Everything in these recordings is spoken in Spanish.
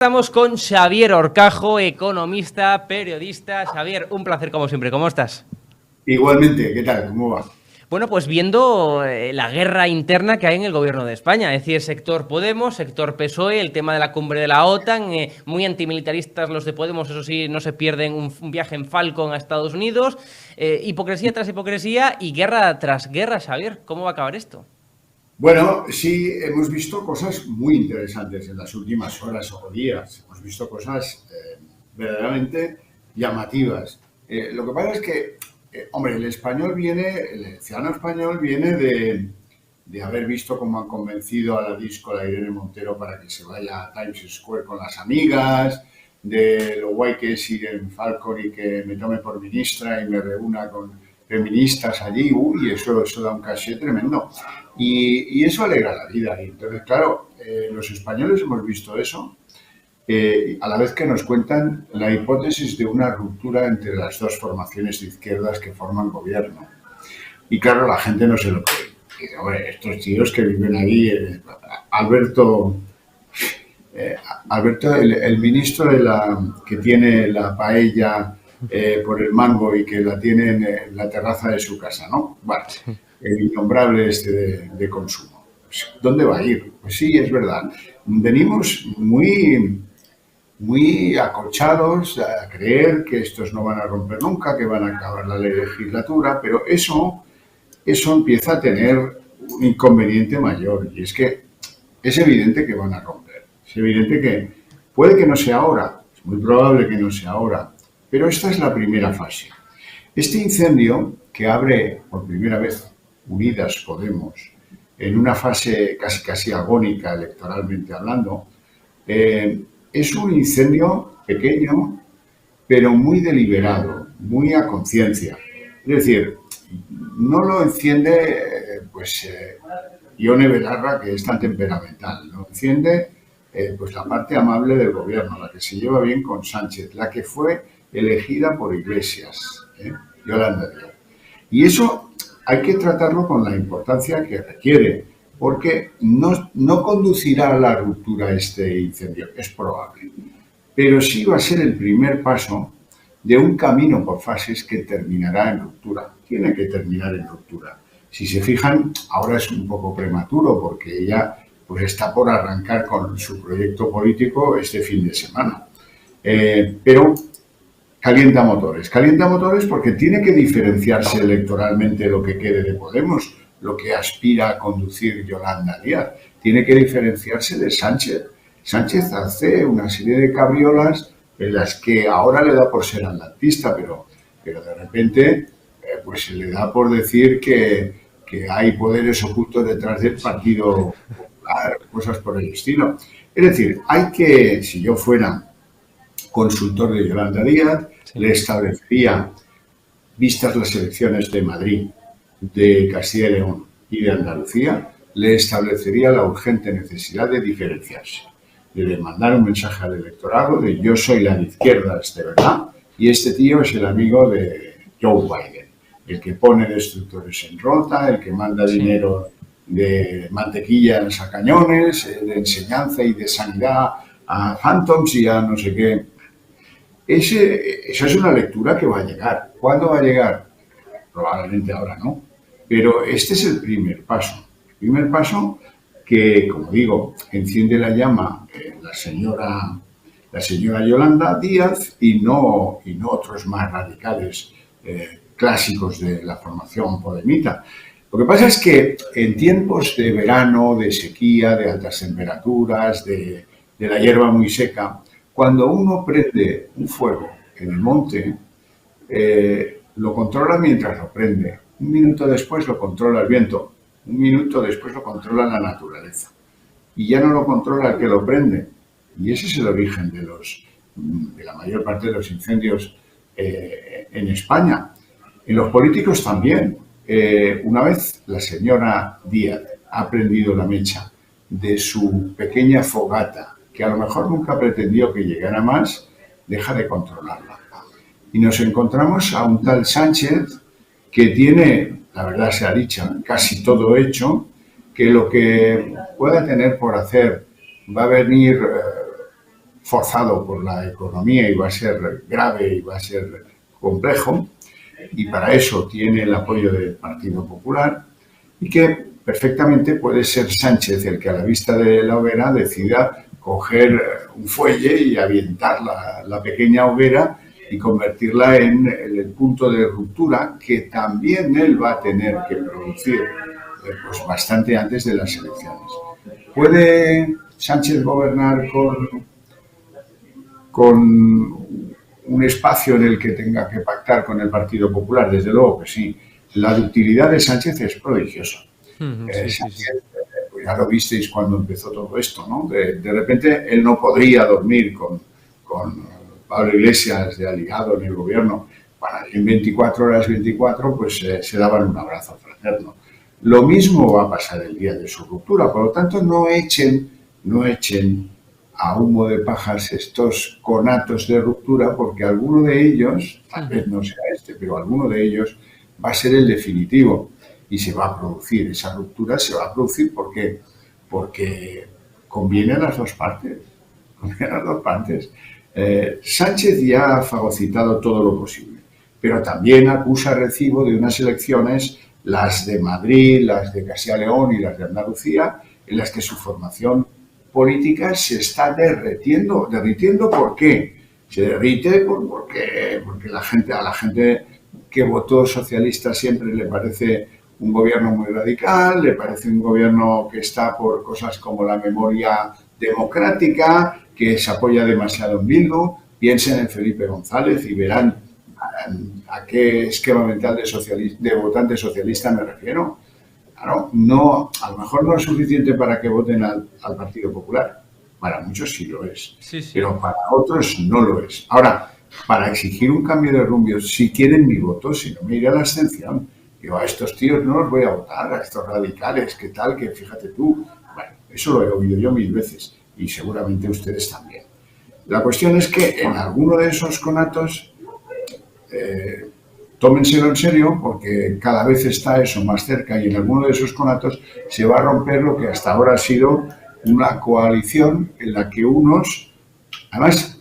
Estamos con Xavier Horcajo, economista, periodista. Xavier, un placer como siempre. ¿Cómo estás? Igualmente, ¿qué tal? ¿Cómo va? Bueno, pues viendo la guerra interna que hay en el gobierno de España, es decir, sector Podemos, sector PSOE, el tema de la cumbre de la OTAN, muy antimilitaristas los de Podemos, eso sí, no se pierden un viaje en Falcon a Estados Unidos, hipocresía tras hipocresía y guerra tras guerra. Xavier, ¿cómo va a acabar esto? Bueno, sí, hemos visto cosas muy interesantes en las últimas horas o días. Hemos visto cosas verdaderamente llamativas. Lo que pasa es que, hombre, el ciudadano español viene de haber visto cómo han convencido a la disco, Irene Montero, para que se vaya a Times Square con las amigas, de lo guay que es ir en Falcon y que me tome por ministra y me reúna con feministas allí. Uy, eso da un caché tremendo. Y eso alegra la vida. Y entonces, claro, los españoles hemos visto eso, a la vez que nos cuentan la hipótesis de una ruptura entre las dos formaciones de izquierdas que forman gobierno. Y claro, la gente no se lo cree. Dice, hombre, estos tíos que viven ahí, Alberto, el ministro que tiene la paella por el mango y que la tiene en la terraza de su casa, ¿no? Bueno, el innombrable de consumo. ¿Dónde va a ir? Pues sí, es verdad. Venimos muy acolchados a creer que estos no van a romper nunca, que van a acabar la legislatura, pero eso empieza a tener un inconveniente mayor, y es que es evidente que van a romper. Es evidente que puede que no sea ahora, es muy probable que no sea ahora, pero esta es la primera fase. Este incendio que abre por primera vez Unidas Podemos en una fase casi agónica electoralmente hablando, es un incendio pequeño, pero muy deliberado, muy a conciencia. Es decir, no lo enciende Ione Belarra, que es tan temperamental, lo enciende pues la parte amable del gobierno, la que se lleva bien con Sánchez, la que fue elegida por Iglesias, Yolanda Díaz. Y eso hay que tratarlo con la importancia que requiere, porque no conducirá a la ruptura este incendio, es probable, pero sí va a ser el primer paso de un camino por fases que terminará en ruptura. Tiene que terminar en ruptura. Si se fijan, ahora es un poco prematuro porque ella pues está por arrancar con su proyecto político este fin de semana. Pero calienta motores porque tiene que diferenciarse electoralmente lo que quede de Podemos, lo que aspira a conducir Yolanda Díaz. Tiene que diferenciarse de Sánchez. Sánchez hace una serie de cabriolas en las que ahora le da por ser atlantista, pero de repente pues se le da por decir que hay poderes ocultos detrás del Partido Popular, cosas por el estilo. Es decir, si yo fuera consultor de Yolanda Díaz, le establecería, vistas las elecciones de Madrid, de Castilla y León y de Andalucía, le establecería la urgente necesidad de diferenciarse, de mandar un mensaje al electorado de yo soy la de izquierdas de verdad y este tío es el amigo de Joe Biden, el que pone destructores en rota, el que manda dinero de mantequillas a cañones, de enseñanza y de sanidad a Phantoms y a no sé qué. Esa es una lectura que va a llegar. ¿Cuándo va a llegar? Probablemente ahora no. Pero este es el primer paso. El primer paso que, como digo, enciende la llama la señora Yolanda Díaz y no otros más radicales clásicos de la formación podemita. Lo que pasa es que en tiempos de verano, de sequía, de altas temperaturas, de la hierba muy seca, cuando uno prende un fuego en el monte, lo controla mientras lo prende. Un minuto después lo controla el viento. Un minuto después lo controla la naturaleza. Y ya no lo controla el que lo prende. Y ese es el origen de la mayor parte de los incendios en España. En los políticos también. Una vez la señora Díaz ha prendido la mecha de su pequeña fogata, que a lo mejor nunca pretendió que llegara más, deja de controlarla. Y nos encontramos a un tal Sánchez que tiene, la verdad se ha dicho, casi todo hecho, que lo que pueda tener por hacer va a venir forzado por la economía y va a ser grave y va a ser complejo, y para eso tiene el apoyo del Partido Popular, y que perfectamente puede ser Sánchez el que a la vista de la hoguera decida coger un fuelle y avientar la pequeña hoguera y convertirla en el punto de ruptura que también él va a tener que producir pues bastante antes de las elecciones. ¿Puede Sánchez gobernar con un espacio en el que tenga que pactar con el Partido Popular? Desde luego que sí. La ductilidad de Sánchez es prodigiosa. Sánchez, pues ya lo visteis cuando empezó todo esto, ¿no? De repente él no podría dormir con Pablo Iglesias de aliado en el gobierno. Bueno, en 24 horas 24 pues se daban un abrazo fraterno. Lo mismo va a pasar el día de su ruptura. Por lo tanto, no echen a humo de pajas estos conatos de ruptura, porque alguno de ellos, tal vez no sea este, pero alguno de ellos va a ser el definitivo y se va a producir. Esa ruptura se va a producir porque conviene a las dos partes. Conviene a las dos partes. Sánchez ya ha fagocitado todo lo posible, pero también acusa recibo de unas elecciones, las de Madrid, las de Castilla y León y las de Andalucía, en las que su formación política se está derritiendo. ¿Por qué? Se derrite porque a la gente que votó socialista siempre le parece un gobierno muy radical, le parece un gobierno que está por cosas como la memoria democrática, que se apoya demasiado en Bildu. Piensen en Felipe González y verán a qué esquema mental de votante socialista me refiero. Claro, no, a lo mejor no es suficiente para que voten al Partido Popular. Para muchos sí lo es, pero para otros no lo es. Ahora, para exigir un cambio de rumbo, si quieren mi voto, si no me iré a la abstención. Yo a estos tíos no los voy a votar, a estos radicales, ¿qué tal? Que fíjate tú. Bueno, eso lo he oído yo 1000 veces y seguramente ustedes también. La cuestión es que en alguno de esos conatos tómenselo en serio, porque cada vez está eso más cerca y en alguno de esos conatos se va a romper lo que hasta ahora ha sido una coalición en la que unos, además,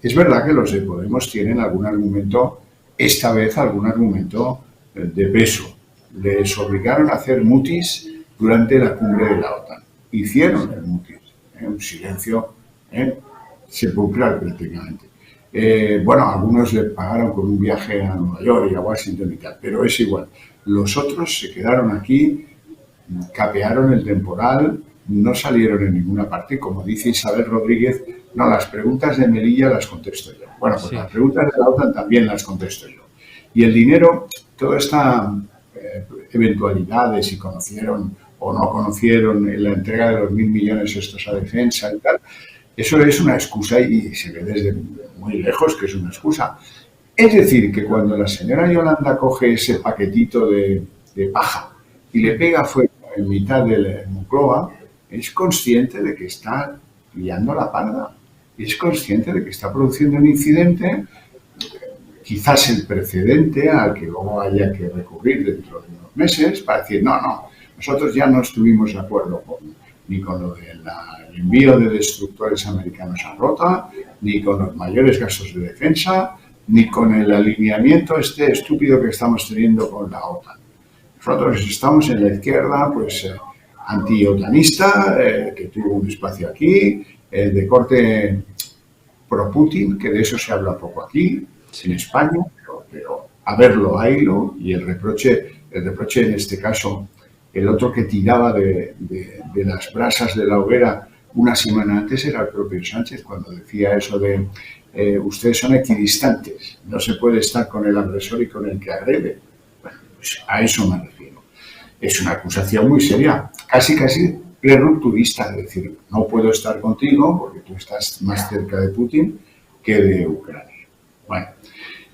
es verdad que los de Podemos tienen algún argumento, esta vez algún argumento de peso. Les obligaron a hacer mutis durante la cumbre de la OTAN. Hicieron el mutis, un silencio sepulcral prácticamente. Bueno, algunos le pagaron con un viaje a Nueva York y a Washington y tal, pero es igual. Los otros se quedaron aquí, capearon el temporal, no salieron en ninguna parte. Como dice Isabel Rodríguez, no, las preguntas de Melilla las contesto yo. Bueno, pues las preguntas de la OTAN también las contesto yo. Y el dinero, toda esta eventualidad de si conocieron o no conocieron la entrega de los 1.000 millones estos a defensa y tal, eso es una excusa y se ve desde muy lejos que es una excusa. Es decir, que cuando la señora Yolanda coge ese paquetito de paja y le pega fuego en mitad de Moncloa, es consciente de que está liando la parda. Es consciente de que está produciendo un incidente, quizás el precedente al que luego haya que recurrir dentro de unos meses para decir, no, nosotros ya no estuvimos de acuerdo ni con lo del envío de destructores americanos a Rota, ni con los mayores gastos de defensa, ni con el alineamiento este estúpido que estamos teniendo con la OTAN. Nosotros estamos en la izquierda, pues, anti-otanista, que tuvo un espacio aquí, de corte pro-Putin, que de eso se habla poco aquí, en España, pero a verlo, haylo, y el reproche en este caso, el otro que tiraba de las brasas de la hoguera una semana antes era el propio Sánchez, cuando decía eso de ustedes son equidistantes, no se puede estar con el agresor y con el que agrede. Bueno, pues a eso me refiero. Es una acusación muy seria, casi prerupturista, es decir, no puedo estar contigo porque tú estás más cerca de Putin que de Ucrania. Bueno,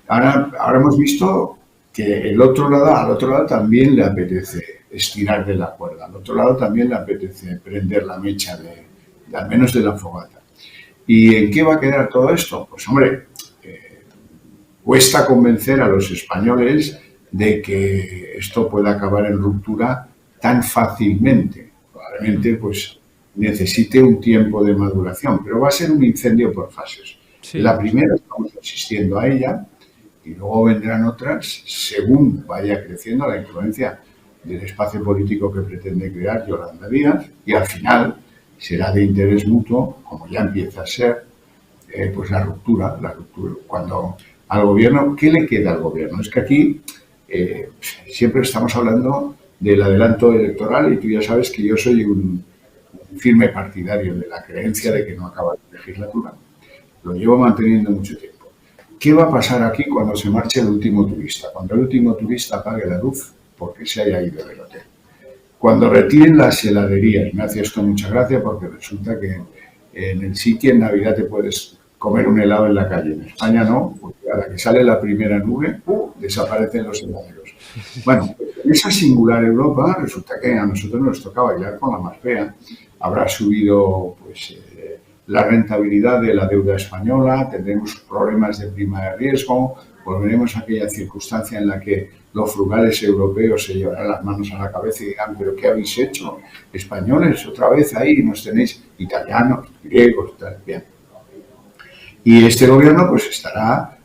ahora hemos visto que al otro lado también le apetece estirar de la cuerda, al otro lado también le apetece prender la mecha al menos de la fogata. ¿Y en qué va a quedar todo esto? Pues hombre, cuesta convencer a los españoles de que esto pueda acabar en ruptura tan fácilmente. Probablemente pues necesite un tiempo de maduración, pero va a ser un incendio por fases. Sí. La primera estamos asistiendo a ella y luego vendrán otras según vaya creciendo la influencia del espacio político que pretende crear Yolanda Díaz, y al final será de interés mutuo, como ya empieza a ser, pues la ruptura. Cuando al gobierno, ¿qué le queda al gobierno? Es que aquí siempre estamos hablando del adelanto electoral y tú ya sabes que yo soy un firme partidario de la creencia de que no acaba la legislatura. Lo llevo manteniendo mucho tiempo. ¿Qué va a pasar aquí cuando se marche el último turista? Cuando el último turista apague la luz porque se haya ido del hotel. Cuando retiren las heladerías. Me hace esto mucha gracia porque resulta que en el sitio en Navidad te puedes comer un helado en la calle. En España no, porque a la que sale la primera nube, desaparecen los heladeros. Bueno, en esa singular Europa resulta que a nosotros nos toca bailar con la más fea. Habrá subido pues la rentabilidad de la deuda española, tendremos problemas de prima de riesgo, volveremos a aquella circunstancia en la que los frugales europeos se llevarán las manos a la cabeza y dirán, ¿pero qué habéis hecho? Españoles, otra vez ahí nos tenéis italianos, griegos, tal, bien. Y este gobierno pues estará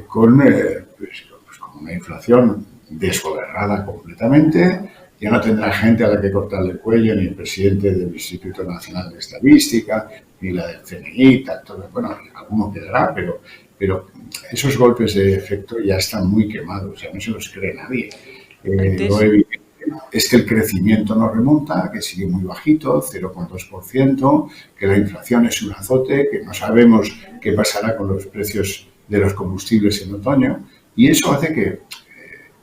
con una inflación desgobernada completamente. Ya no tendrá gente a la que cortarle el cuello, ni el presidente del Instituto Nacional de Estadística, ni la del CNI, todo. Bueno, alguno quedará, pero esos golpes de efecto ya están muy quemados, o sea, no se los cree nadie. Lo evidente es que el crecimiento no remonta, que sigue muy bajito, 0,2%, que la inflación es un azote, que no sabemos qué pasará con los precios de los combustibles en otoño, y eso hace que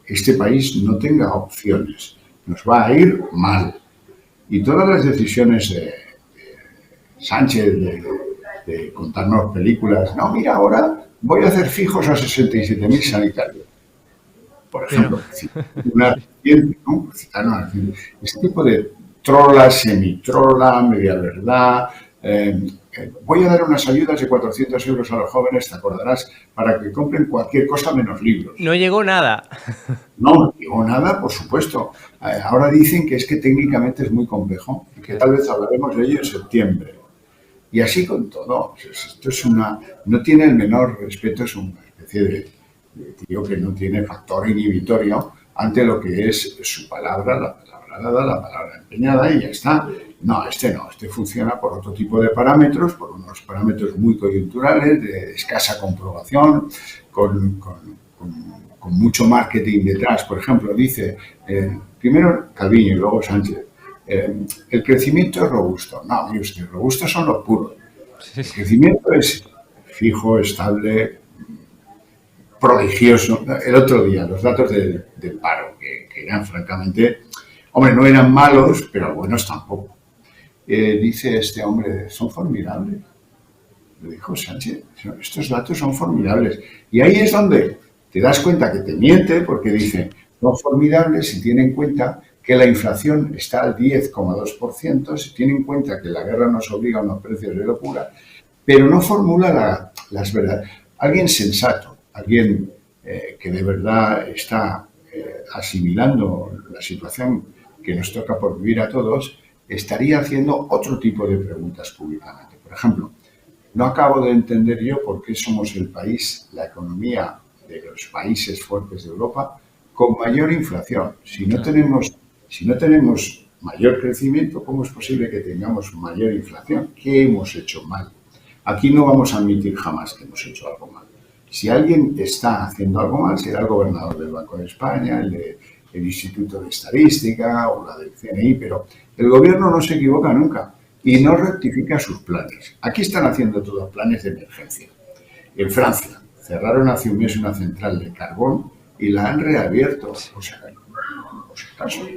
este país no tenga opciones. Nos va a ir mal. Y todas las decisiones de Sánchez de contarnos películas, no, mira, ahora voy a hacer fijos a 67.000 sanitarios. Por ejemplo, este tipo de trola, semitrola, media verdad. Voy a dar unas ayudas de 400 euros a los jóvenes, te acordarás, para que compren cualquier cosa menos libros. No llegó nada. No llegó nada, por supuesto. Ahora dicen que es que técnicamente es muy complejo y que tal vez hablaremos de ello en septiembre. Y así con todo. Esto es no tiene el menor respeto, es una especie de tío que no tiene factor inhibitorio ante lo que es su palabra, la palabra dada, la palabra empeñada, y ya está. No, este funciona por otro tipo de parámetros, por unos parámetros muy coyunturales, de escasa comprobación, con mucho marketing detrás. Por ejemplo, dice primero Calviño y luego Sánchez, el crecimiento es robusto. No, mire usted, robustos son los puros. El crecimiento es fijo, estable, prodigioso. El otro día, los datos del paro, que eran francamente, hombre, no eran malos, pero buenos tampoco. Dice este hombre, son formidables. Lo dijo Sánchez, estos datos son formidables. Y ahí es donde te das cuenta que te miente, porque dice, son formidables si tiene en cuenta que la inflación está al 10,2%, si tiene en cuenta que la guerra nos obliga a unos precios de locura, pero no formula las verdades. Alguien sensato, alguien que de verdad está asimilando la situación que nos toca por vivir a todos, estaría haciendo otro tipo de preguntas públicamente. Por ejemplo, no acabo de entender yo por qué somos el país, la economía de los países fuertes de Europa, con mayor inflación. Si no tenemos mayor crecimiento, ¿cómo es posible que tengamos mayor inflación? ¿Qué hemos hecho mal? Aquí no vamos a admitir jamás que hemos hecho algo mal. Si alguien está haciendo algo mal, será el gobernador del Banco de España, el Instituto de Estadística o la del CNI, pero el gobierno no se equivoca nunca y no rectifica sus planes. Aquí están haciendo todos planes de emergencia. En Francia cerraron hace un mes una central de carbón y la han reabierto, por si acaso.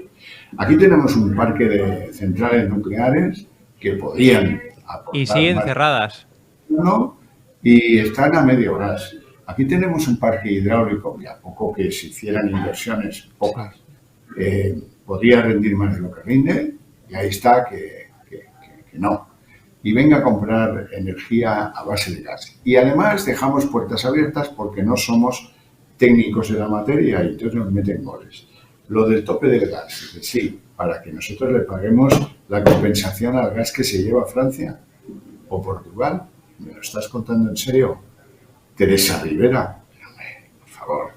Aquí tenemos un parque de centrales nucleares que podían aportar y siguen cerradas. Y están a medio gas. Aquí tenemos un parque hidráulico y a poco que se hicieran inversiones, pocas, podría rendir más de lo que rinde, y ahí está que no. Y venga a comprar energía a base de gas. Y además dejamos puertas abiertas porque no somos técnicos de la materia y entonces nos meten goles. Lo del tope del gas, sí, para que nosotros le paguemos la compensación al gas que se lleva Francia o Portugal. ¿Me lo estás contando en serio? Teresa Rivera, por favor.